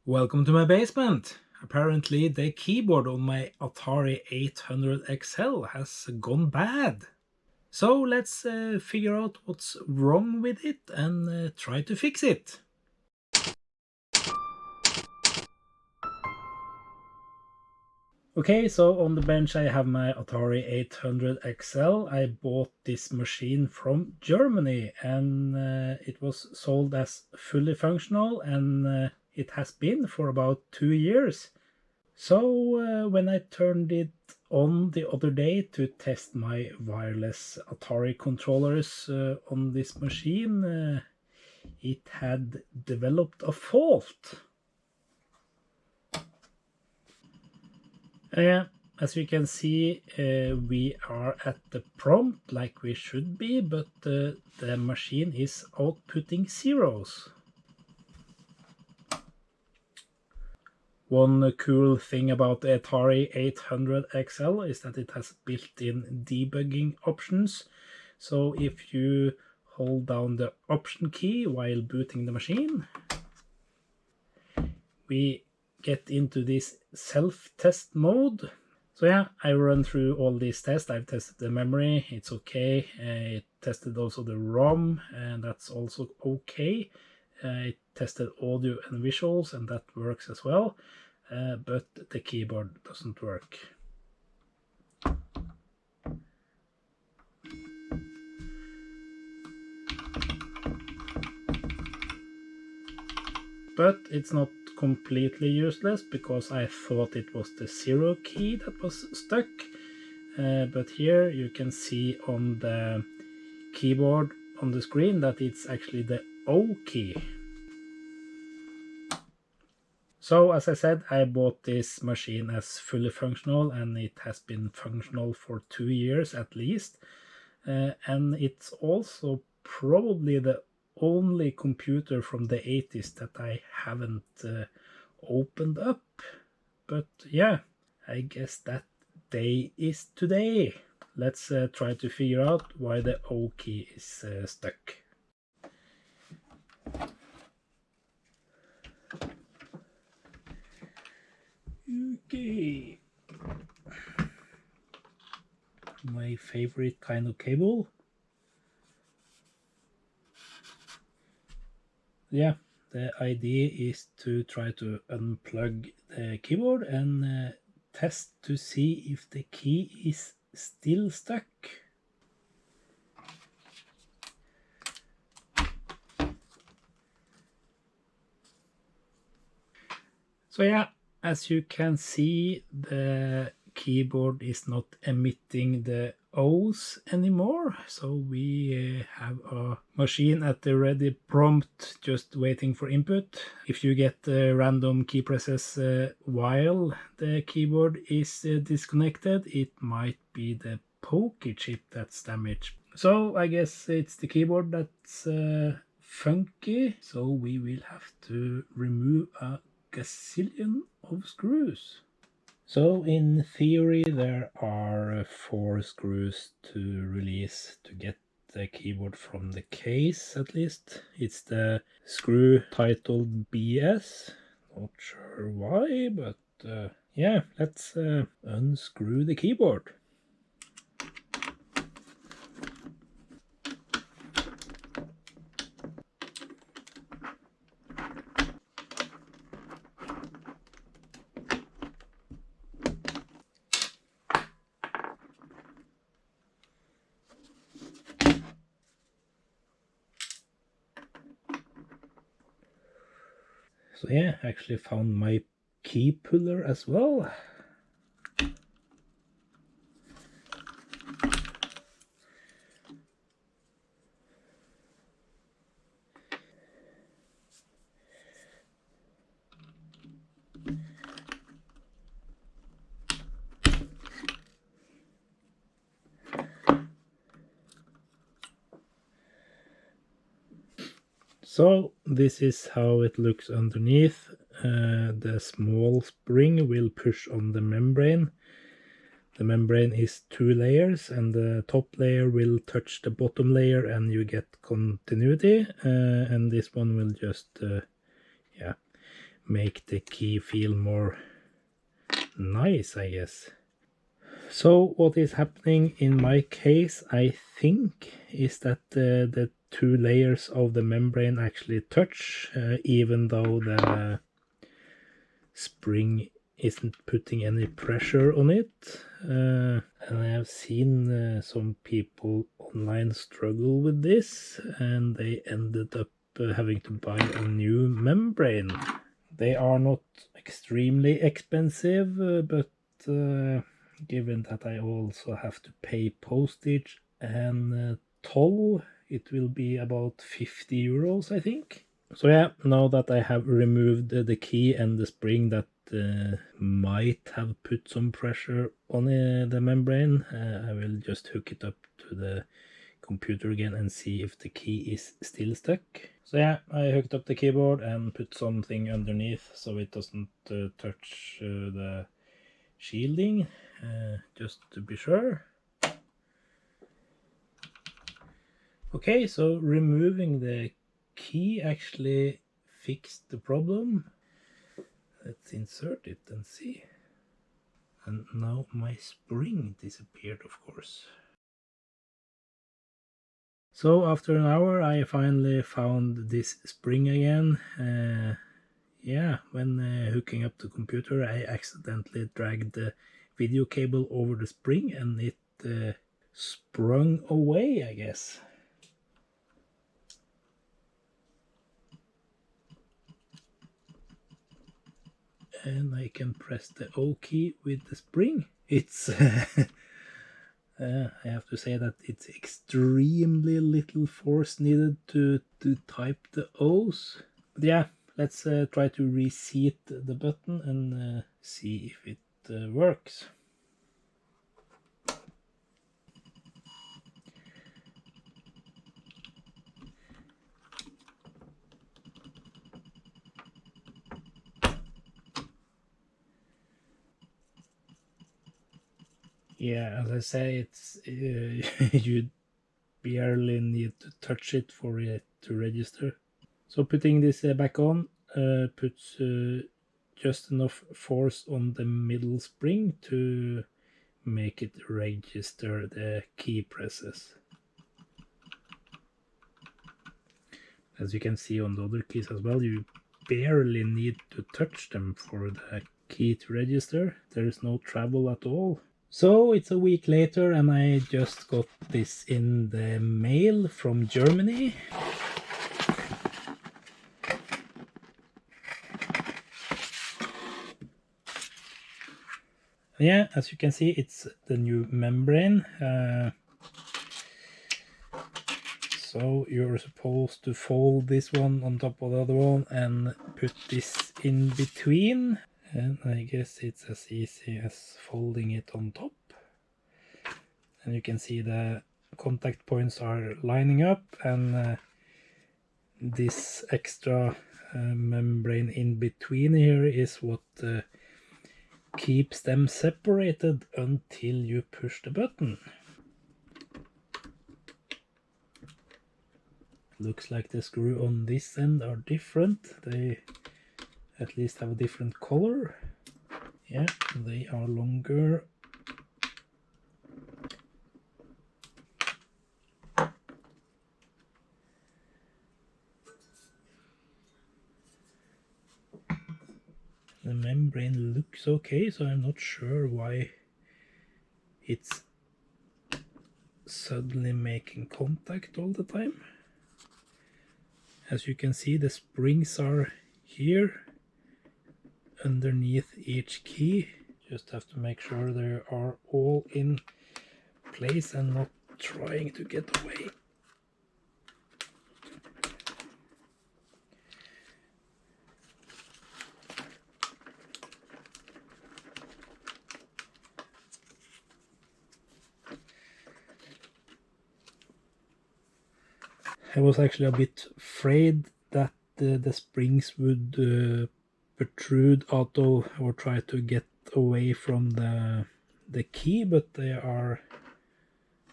Welcome to my basement. Apparently the keyboard on my Atari 800xl has gone bad. So let's figure out what's wrong with it and try to fix it. Okay, so on the bench I have my Atari 800xl. I bought this machine from Germany and it was sold as fully functional and it has been for about 2 years. So when I turned it on the other day to test my wireless Atari controllers on this machine, it had developed a fault. As you can see, we are at the prompt like we should be, but the machine is outputting zeros. One cool thing about the Atari 800xl is that it has built-in debugging options. So if you hold down the option key while booting the machine, we get into this self-test mode. So yeah, I run through all these tests. I've tested the memory, it's okay. It tested also the ROM, and that's also okay. It tested audio and visuals, and that works as well. But the keyboard doesn't work. But it's not completely useless, because I thought it was the 0 key that was stuck. But here you can see on the keyboard on the screen that it's actually the O key. So as I said, I bought this machine as fully functional, and it has been functional for 2 years at least. And it's also probably the only computer from the 80s that I haven't opened up. But yeah, I guess that day is today. Let's try to figure out why the O key is stuck. Okay. My favorite kind of cable. Yeah, the idea is to try to unplug the keyboard and test to see if the key is still stuck. So yeah, as you can see, the keyboard is not emitting the O's anymore, so we have a machine at the ready prompt just waiting for input. If you get random key presses while the keyboard is disconnected, it might be the poker chip that's damaged. So I guess it's the keyboard that's funky, so we will have to remove a gazillion of screws. So in theory there are 4 screws to release to get the keyboard from the case, at least. It's the screw titled BS, not sure why, but yeah, let's unscrew the keyboard. So yeah, I actually found my key puller as well. So this is how it looks underneath. The small spring will push on the membrane. The membrane is 2 layers, and the top layer will touch the bottom layer and you get continuity, and this one will just yeah, make the key feel more nice, I guess. So what is happening in my case, I think, is that the two layers of the membrane actually touch, even though the spring isn't putting any pressure on it. And I have seen some people online struggle with this, and they ended up having to buy a new membrane. They are not extremely expensive, but given that I also have to pay postage and toll, it will be about 50 euros, I think. So yeah, now that I have removed the key and the spring that might have put some pressure on the membrane, I will just hook it up to the computer again and see if the key is still stuck. So yeah, I hooked up the keyboard and put something underneath so it doesn't touch the shielding, just to be sure. Okay, so removing the key actually fixed the problem. Let's insert it and see. And now my spring disappeared, of course. So after an hour I finally found this spring again. Yeah, when hooking up the computer I accidentally dragged the video cable over the spring and it sprung away, I guess. And I can press the O key with the spring. It's I have to say that it's extremely little force needed to type the O's. But yeah, let's try to reseat the button and see if it works. Yeah, as I say, it's you barely need to touch it for it to register. So putting this back on puts just enough force on the middle spring to make it register the key presses. As you can see on the other keys as well, you barely need to touch them for the key to register. There is no trouble at all. So it's a week later and I just got this in the mail from Germany. Yeah, as you can see, it's the new membrane. So you're supposed to fold this one on top of the other one and put this in between. And I guess it's as easy as folding it on top. And you can see the contact points are lining up, and this extra membrane in between here is what keeps them separated until you push the button. Looks like the screw on this end are different. They at least have a different color. Yeah, they are longer. The membrane looks okay, so I'm not sure why it's suddenly making contact all the time. As you can see, the springs are here underneath each key. Just have to make sure they are all in place and not trying to get away. I was actually a bit afraid that the springs would protrude out of or try to get away from the key, but they are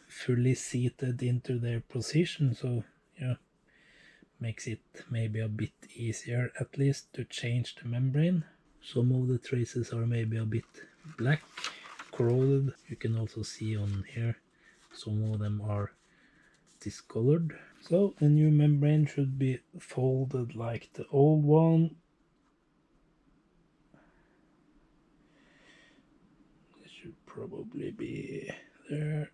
fully seated into their position, so yeah, makes it maybe a bit easier at least to change the membrane. Some of the traces are maybe a bit black, corroded. You can also see on here some of them are discolored. So the new membrane should be folded like the old one. It should probably be there.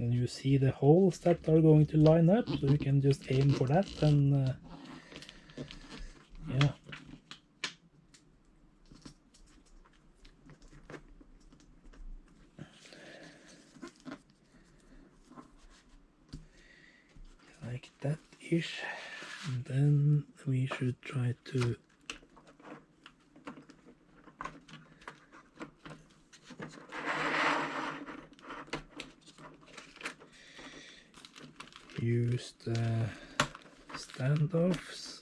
And you see the holes that are going to line up, so you can just aim for that and yeah. Like that-ish. And then we should try to use the standoffs.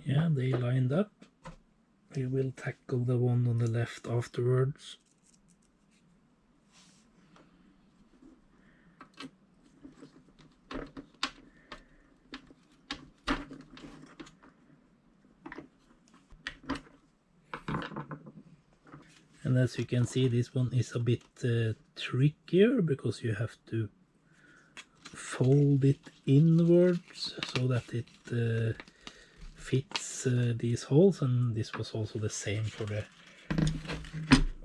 Yeah, they lined up. We will tackle the one on the left afterwards. And as you can see, this one is a bit trickier because you have to fold it inwards so that it fits these holes, and this was also the same for the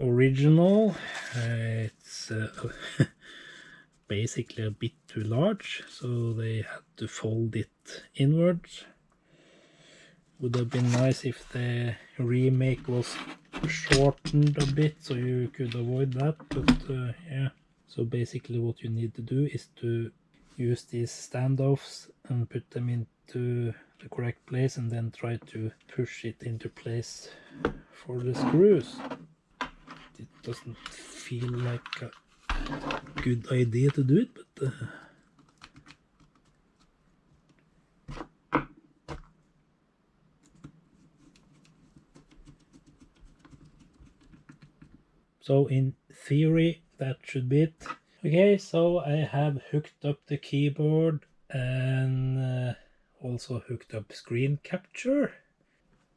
original. It's basically a bit too large, so they had to fold it inwards. Would have been nice if the remake was shortened a bit so you could avoid that, but yeah. So basically what you need to do is to use these standoffs and put them into the correct place and then try to push it into place for the screws. It doesn't feel like a good idea to do it, but so in theory that should be it. Okay, so I have hooked up the keyboard and also hooked up screen capture.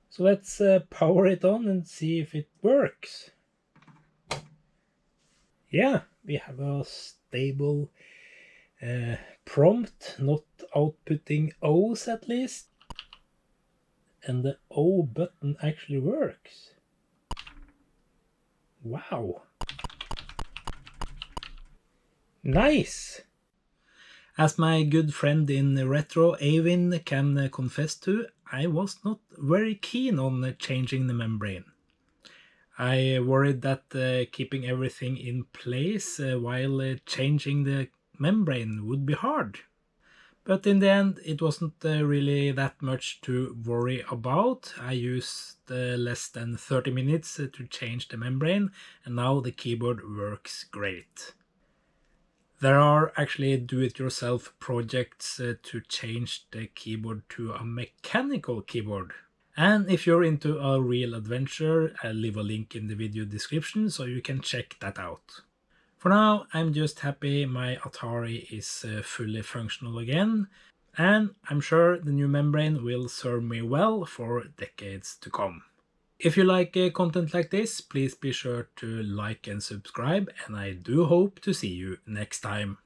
So let's power it on and see if it works. Yeah, we have a stable prompt, not outputting O's at least. And the O button actually works. Wow. Nice! As my good friend in retro, Eivind, can confess to, I was not very keen on changing the membrane. I worried that keeping everything in place while changing the membrane would be hard. But in the end, it wasn't really that much to worry about. I used less than 30 minutes to change the membrane, and now the keyboard works great. There are actually do-it-yourself projects to change the keyboard to a mechanical keyboard. And if you're into a real adventure, I'll leave a link in the video description so you can check that out. For now, I'm just happy my Atari is fully functional again, and I'm sure the new membrane will serve me well for decades to come. If you like content like this, please be sure to like and subscribe, and I do hope to see you next time.